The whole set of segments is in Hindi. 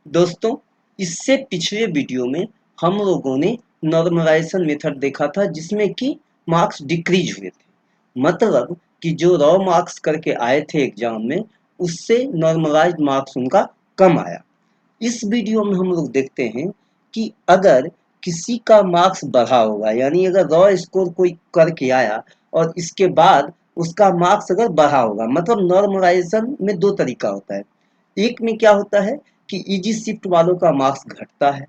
दोस्तों, इससे पिछले वीडियो में हम लोगों ने नॉर्मलाइजेशन मेथड देखा था जिसमें कि मार्क्स डिक्रीज हुए थे। मतलब कि जो रॉ मार्क्स करके आए थे एग्जाम में उससे नॉर्मलाइज्ड मार्क्स उनका कम आया। इस वीडियो में हम लोग देखते हैं कि अगर किसी का मार्क्स बढ़ा होगा, यानी अगर रॉ स्कोर कोई करके आया और इसके बाद उसका मार्क्स अगर बढ़ा होगा, मतलब नॉर्मलाइजेशन में दो तरीका होता है। एक में क्या होता है कि इजी शिफ्ट वालों का मार्क्स घटता है।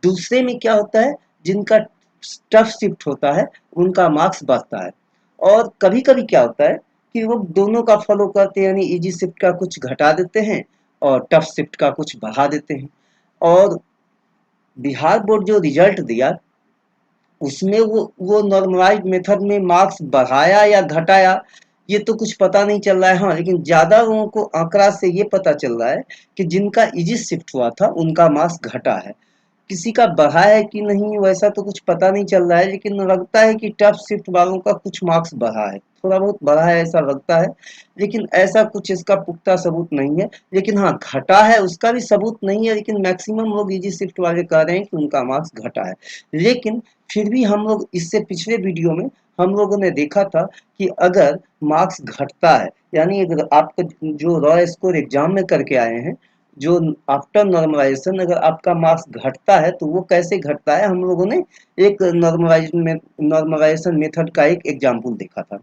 दूसरे में क्या होता है, जिनका टफ शिफ्ट होता है उनका मार्क्स बढ़ता है। और कभी कभी क्या होता है कि वो दोनों का फॉलो करते हैं, यानी इजी शिफ्ट का कुछ घटा देते हैं और टफ शिफ्ट का कुछ बढ़ा देते हैं। और बिहार बोर्ड जो रिजल्ट दिया उसमें वो नॉर्मलाइज्ड मेथड में मार्क्स बढ़ाया या घटाया ये तो कुछ पता नहीं चल रहा है। हाँ, लेकिन ज्यादा लोगों को आंकड़ा से ये पता चल रहा है कि जिनका इजी शिफ्ट हुआ था उनका मार्क्स घटा है। किसी का बढ़ा है कि नहीं वैसा तो कुछ पता नहीं चल रहा है, लेकिन लगता है कि टफ शिफ्ट वालों का कुछ मार्क्स बढ़ा है, थोड़ा बहुत बढ़ा है ऐसा लगता है। लेकिन ऐसा कुछ इसका पुख्ता सबूत नहीं है। लेकिन हाँ, घटा है उसका भी सबूत नहीं है, लेकिन मैक्सिमम लोग इजी शिफ्ट वाले कह रहे हैं कि उनका मार्क्स घटा है। लेकिन फिर भी हम लोग इससे पिछले वीडियो में हम लोगों ने देखा था कि अगर मार्क्स घटता है, यानी अगर आपका जो रॉ स्कोर एग्जाम में करके आए हैं, जो आफ्टर नॉर्मलाइजेशन अगर आपका मार्क्स घटता है तो वो कैसे घटता है, हम लोगों ने एक नॉर्मलाइजेशन मेथड का एक एग्जाम्पल देखा था।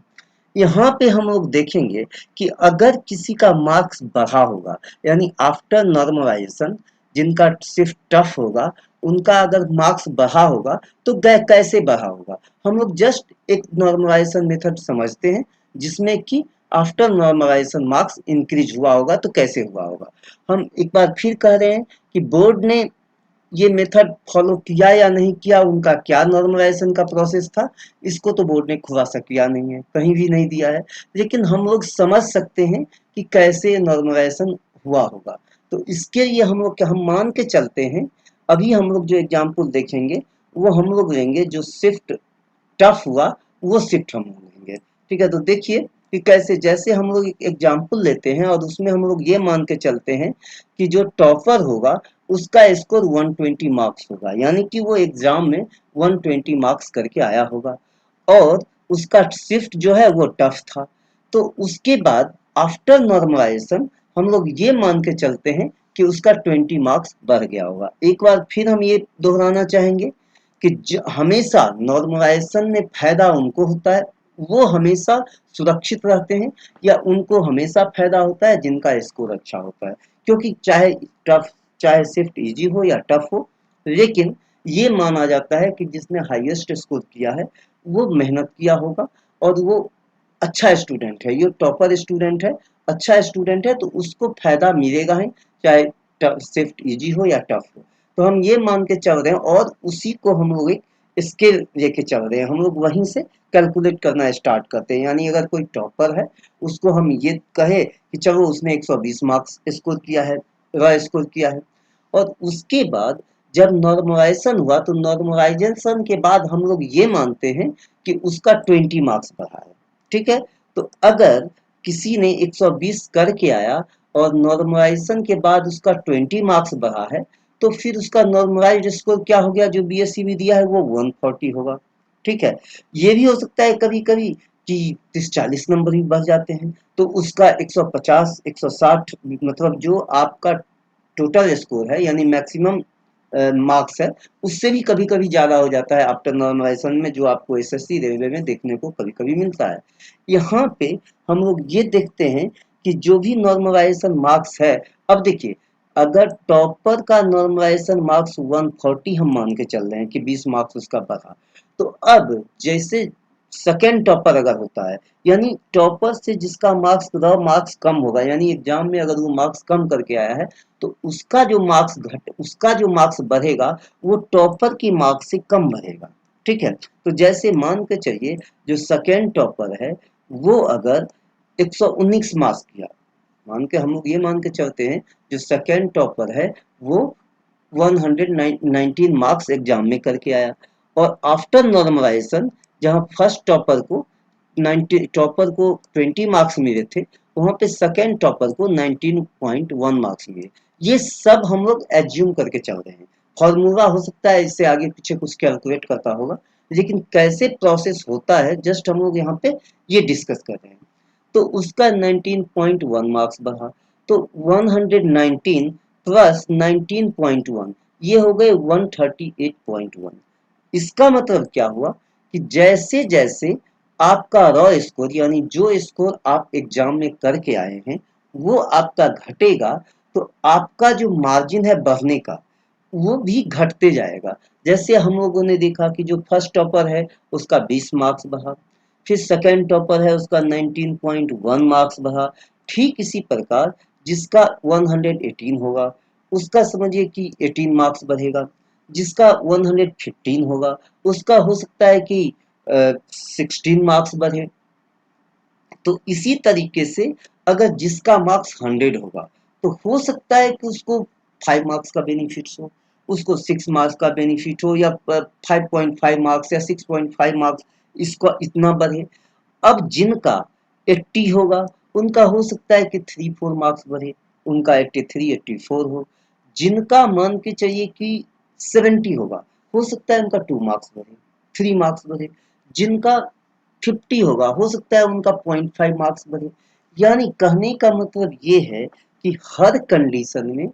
यहाँ पे हम लोग देखेंगे कि अगर किसी का मार्क्स बढ़ा होगा, यानी आफ्टर नॉर्मलाइजेशन जिनका सिर्फ टफ होगा उनका अगर मार्क्स बढ़ा होगा तो कैसे बढ़ा होगा। हम लोग जस्ट एक नॉर्मलाइजेशन मेथड समझते हैं जिसमें कि आफ्टर नॉर्मलाइजेशन मार्क्स इंक्रीज हुआ होगा तो कैसे हुआ होगा। हम एक बार फिर कह रहे हैं कि बोर्ड ने ये मेथड फॉलो किया या नहीं किया, उनका क्या नॉर्मलाइजेशन का प्रोसेस था, इसको तो बोर्ड ने खुलासा किया नहीं है, कहीं भी नहीं दिया है। लेकिन हम लोग समझ सकते हैं कि कैसे नॉर्मलाइजेशन हुआ होगा। तो इसके लिए हम मान के चलते हैं, अभी हम लोग जो एग्जाम्पल देखेंगे वो हम लोग लेंगे जो शिफ्ट टफ हुआ वो शिफ्ट हम लोग लेंगे। ठीक है, तो देखिए कि कैसे, जैसे हम लोग एक एग्जाम्पल लेते हैं और उसमें हम लोग ये मान के चलते हैं कि जो टॉपर होगा उसका स्कोर 120 मार्क्स होगा, यानी कि वो एग्जाम में 120 मार्क्स करके आया होगा और उसका शिफ्ट जो है वो टफ था। तो उसके बाद आफ्टर नॉर्मलाइजेशन हम लोग ये मान के चलते हैं कि उसका 20 मार्क्स बढ़ गया होगा। एक बार फिर हम ये दोहराना चाहेंगे कि हमेशा नॉर्मलाइजेशन में फायदा उनको होता है, वो हमेशा सुरक्षित रहते हैं, या उनको हमेशा फायदा होता है जिनका स्कोर अच्छा होता है। क्योंकि चाहे शिफ्ट इजी हो या टफ हो, लेकिन ये माना जाता है कि जिसने हाईएस्ट स्कोर किया है वो मेहनत किया होगा और वो अच्छा स्टूडेंट है, ये टॉपर स्टूडेंट है, अच्छा स्टूडेंट है, तो उसको फायदा मिलेगा ही, चाहे शिफ्ट इजी हो या टफ हो। तो हम ये मान के चल रहे हैं और उसी को हम लोग एक स्केल लेके चल रहे हैं, हम लोग वहीं से कैलकुलेट करना स्टार्ट करते हैं। यानी अगर कोई टॉपर है उसको हम ये कहे कि चलो उसने 120 मार्क्स स्कोर किया है, रॉ स्कोर किया है, और उसके बाद जब नॉर्मलाइजेशन हुआ तो नॉर्मलाइजेशन के बाद हम लोग ये मानते हैं कि उसका 20 मार्क्स बढ़ा है। ठीक है, तो अगर किसी ने 120 करके आया और नॉर्मलाइजेशन के बाद उसका 20 मार्क्स बढ़ा है तो फिर उसका नॉर्मलाइज्ड स्कोर क्या हो गया, जो बीएससी में दिया है वो 140 होगा। ठीक है, ये भी हो सकता है कभी कभी कि 30-40 नंबर भी बढ़ जाते हैं तो उसका 150 160, मतलब जो आपका टोटल स्कोर है यानी मैक्सिमम मार्क्स है उससे भी कभी कभी ज्यादा हो जाता है आफ्टर नॉर्मलाइजेशन में, जो आपको एसएससी रेलवे में देखने को कभी कभी मिलता है। यहाँ पे हम लोग ये देखते हैं कि जो भी नॉर्मलाइजेशन मार्क्स है, अब देखिए अगर टॉपर का नॉर्मलाइजेशन मार्क्स 140 हम मान के चल रहे हैं कि 20 मार्क्स उसका बढ़ा, तो अब जैसे सेकेंड टॉपर अगर होता है, यानी टॉपर से जिसका मार्क्स रॉ मार्क्स कम होगा, यानी एग्जाम में अगर वो मार्क्स कम करके आया है तो उसका जो मार्क्स बढ़ेगा वो टॉपर की मार्क्स से कम बढ़ेगा। ठीक है, तो जैसे मान के चलिए जो सेकेंड टॉपर है वो अगर 119 मार्क्स किया, मान के हम लोग ये मान के चलते हैं जो सेकेंड टॉपर है वो 119 मार्क्स एग्जाम में करके आया, और आफ्टर नॉर्मलाइजेशन जहां फर्स्ट टॉपर को 20 मार्क्स मिले थे, वहां पे सेकेंड टॉपर को 19.1 मार्क्स मिले। ये सब हम लोग एज्यूम करके चल रहे हैं। फॉर्मूला हो सकता है इससे आगे पीछे कुछ कैलकुलेट करता होगा, लेकिन कैसे प्रोसेस होता है जस्ट हम लोग यहाँ पे ये डिस्कस कर रहे हैं। तो उसका 19.1 मार्क्स बढ़ा, तो 119 प्लस 19.1 ये हो गए 138.1। इसका मतलब क्या हुआ कि जैसे जैसे आपका रॉ स्कोर यानी जो स्कोर आप एग्जाम में करके आए हैं वो आपका घटेगा, तो आपका जो मार्जिन है बढ़ने का वो भी घटते जाएगा। जैसे हम लोगों ने देखा कि जो फर्स्ट टॉपर है उसका 20 मार्क्स बढ़ा, फिर सेकंड टॉपर है उसका 19.1 मार्क्स बढ़ा। ठीक इसी प्रकार जिसका 118 होगा उसका समझिए कि 18 मार्क्स बढ़ेगा, जिसका 115 होगा उसका हो सकता है कि 16 मार्क्स बढ़े। तो इसी तरीके से अगर जिसका मार्क्स 100 होगा तो हो सकता है कि उसको 5 मार्क्स का बेनिफिट हो, उसको 6 मार्क्स का बेनिफिट हो, या 5.5 मार्क्स या 6.5 मार्क्स इसका इतना बढ़े। अब जिनका 80 होगा उनका हो सकता है कि 3-4 मार्क्स बढ़े, उनका 83-84 हो। जिनका मान के चाहिए कि 70 होगा हो सकता है उनका 2 मार्क्स बढ़े, 3 मार्क्स बढ़े। जिनका 50 होगा हो सकता है उनका 0.5 मार्क्स बढ़े। यानी कहने का मतलब ये है कि हर कंडीशन में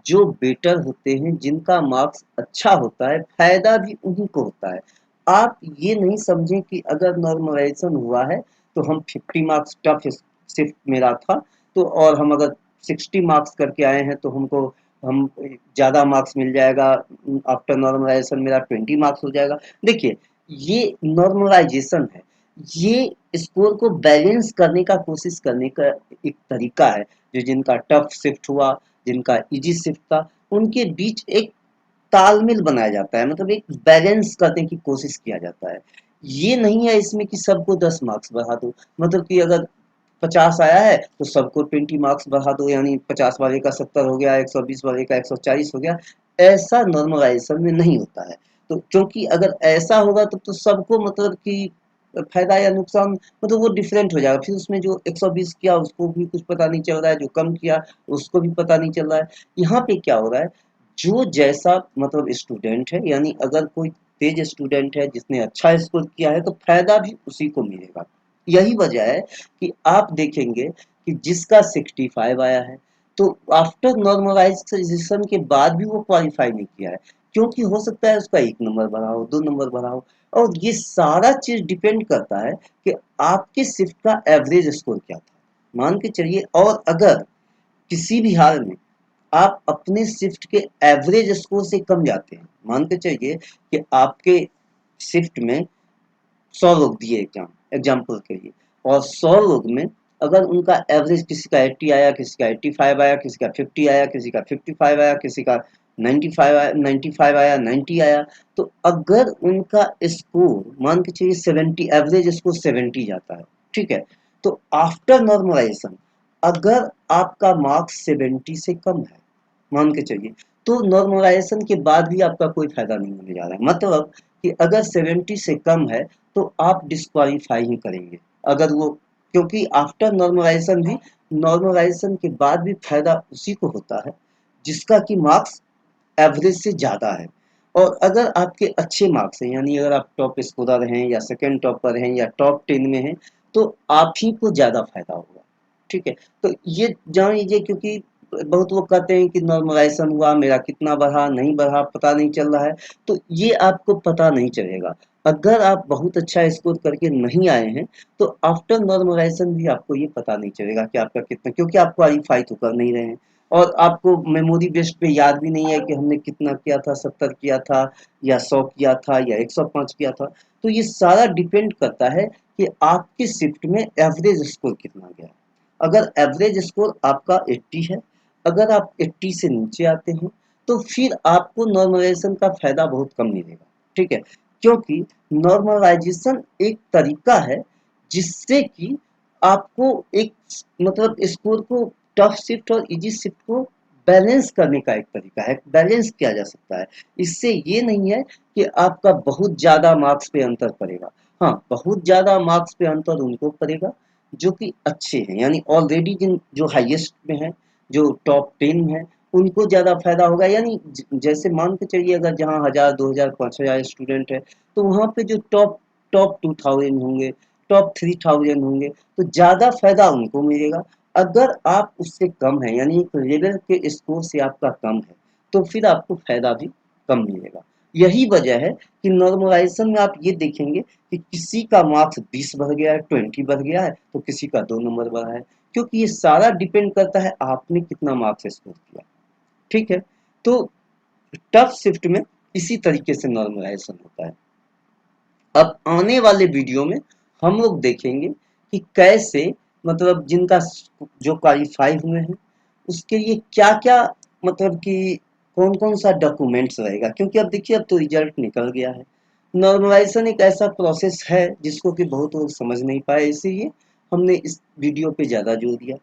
जो बेटर होते हैं जिनका मार्क्स अच्छा होता है फायदा भी उन्हीं को होता है। आप ये नहीं समझें कि अगर नॉर्मलाइजेशन हुआ है तो हम 50 मार्क्स टफ शिफ्ट मेरा था तो और हम अगर 60 मार्क्स करके आए हैं तो हमको हम ज़्यादा मार्क्स मिल जाएगा, आफ्टर नॉर्मलाइजेशन मेरा 20 मार्क्स हो जाएगा। देखिए ये नॉर्मलाइजेशन है, ये स्कोर को बैलेंस करने का कोशिश करने का एक तरीका है। जो जिनका टफ शिफ्ट हुआ, जिनका इजी शिफ्ट था, उनके बीच एक तालमेल बनाया जाता है, मतलब एक बैलेंस करने की कोशिश किया जाता है। ये नहीं है इसमें कि सबको 10 मार्क्स बढ़ा दो, मतलब कि अगर 50 आया है तो सबको 20 मार्क्स बढ़ा दो, यानी 50 वाले का 70 हो गया, 120 वाले का 140 हो गया। ऐसा नॉर्मलाइजेशन में नहीं होता है। तो क्योंकि अगर ऐसा होगा तो सबको मतलब कि फायदा या नुकसान मतलब वो डिफरेंट हो जाएगा। फिर उसमें जो 120 किया उसको भी कुछ पता नहीं चल रहा है, जो कम किया उसको भी पता नहीं चल रहा है। यहाँ पे क्या हो रहा है, जो जैसा मतलब स्टूडेंट है, यानी अगर कोई तेज स्टूडेंट है जिसने अच्छा स्कोर किया है तो फायदा भी उसी को मिलेगा। यही वजह है कि आप देखेंगे कि जिसका 65 आया है तो आफ्टर नॉर्मलाइजेशन के बाद भी वो क्वालिफाई नहीं किया है, क्योंकि हो सकता है उसका 1 नंबर बढ़ा हो, 2 नंबर बढ़ा हो। और ये सारा चीज डिपेंड करता है कि आपके शिफ्ट का एवरेज स्कोर क्या था, मान के चलिए। और अगर किसी भी हाल में आप अपने शिफ्ट के एवरेज स्कोर से कम जाते हैं, मान के चलिए कि आपके शिफ्ट में 100 लोग दिए एग्जाम एग्जाम्पल के लिए, और 100 लोग में अगर उनका एवरेज किसी का 80 आया, किसी का 85 आया, किसी का 50 आया, किसी का 55 आया, किसी का 95 आया, 95 आया, 90 आया, तो अगर उनका स्कोर मान के चलिए 70, एवरेज स्कोर 70 जाता है, ठीक है, तो आफ्टर नॉर्मलाइजेशन अगर आपका मार्क्स 70 से कम है, मान के चलिए, तो नॉर्मलाइजेशन के बाद भी आपका कोई फायदा नहीं होने जा रहा है। मतलब कि अगर 70 से कम है तो आप डिस्क्वालीफाई ही करेंगे अगर वो, क्योंकि आफ्टर नॉर्मलाइजेशन भी, नॉर्मलाइजेशन के बाद भी फायदा उसी को होता है जिसका कि मार्क्स एवरेज से ज़्यादा है। और अगर आपके अच्छे मार्क्स हैं, यानी अगर आप टॉप स्कोरर हैं या सेकंड टॉपर हैं या टॉप 10 में हैं, तो आप ही को ज़्यादा फायदा होगा। ठीक है, तो ये जान लीजिए, क्योंकि बहुत लोग कहते हैं कि नॉर्मलाइजेशन हुआ, मेरा कितना बढ़ा नहीं बढ़ा पता नहीं चल रहा है, तो ये आपको पता नहीं चलेगा। अगर आप बहुत अच्छा स्कोर करके नहीं आए हैं तो आफ्टर नॉर्मलाइजेशन भी आपको ये पता नहीं चलेगा कि आपका कितना, क्योंकि आप क्वालिफाई तो कर नहीं रहे हैं और आपको मेमोरी बेस्ड पे याद भी नहीं है कि हमने कितना किया था, 70 किया था या 100 किया था या 105 किया था। तो ये सारा डिपेंड करता है कि आपकी शिफ्ट में एवरेज स्कोर कितना गया। अगर एवरेज स्कोर आपका 80 है, अगर आप 80 से नीचे आते हैं तो फिर आपको नॉर्मलाइजेशन का फायदा बहुत कम मिलेगा। ठीक है, क्योंकि नॉर्मलाइजेशन एक तरीका है जिससे कि आपको एक मतलब स्कोर को, टफ शिफ्ट और इजी शिफ्ट को बैलेंस करने का एक तरीका है, बैलेंस किया जा सकता है। इससे ये नहीं है कि आपका बहुत ज़्यादा मार्क्स पे अंतर पड़ेगा। हाँ, बहुत ज़्यादा मार्क्स पे अंतर उनको पड़ेगा जो कि अच्छे हैं, यानी ऑलरेडी जिन जो हाईएस्ट में हैं, जो टॉप 10 हैं, उनको ज़्यादा फायदा होगा। यानी जैसे मान के चलिए अगर जहाँ 1000 2000 5000 स्टूडेंट है तो वहाँ पे जो टॉप टॉप 2000 होंगे, टॉप 3000 होंगे, तो ज़्यादा फायदा उनको मिलेगा। अगर आप उससे कम है यानी एक लेवल के स्कोर से आपका कम है तो फिर आपको फायदा भी कम मिलेगा। यही वजह है कि नॉर्मलाइजेशन में आप ये देखेंगे कि किसी का मार्क्स 20 बढ़ गया है, 20 बढ़ गया है, तो किसी का 2 नंबर बढ़ा है, क्योंकि ये सारा डिपेंड करता है आपने कितना मार्क्स स्कोर किया। ठीक है, तो टफ शिफ्ट में इसी तरीके से नॉर्मलाइजेशन होता है। अब आने वाले वीडियो में हम लोग देखेंगे कि कैसे मतलब जिनका जो क्वालिफाई हुए हैं उसके लिए क्या क्या मतलब कि कौन कौन सा डॉक्यूमेंट्स रहेगा, क्योंकि अब देखिए अब तो रिजल्ट निकल गया है। नॉर्मलाइजेशन एक ऐसा प्रोसेस है जिसको कि बहुत लोग समझ नहीं पाए, इसीलिए हमने इस वीडियो पे ज़्यादा जोर दिया।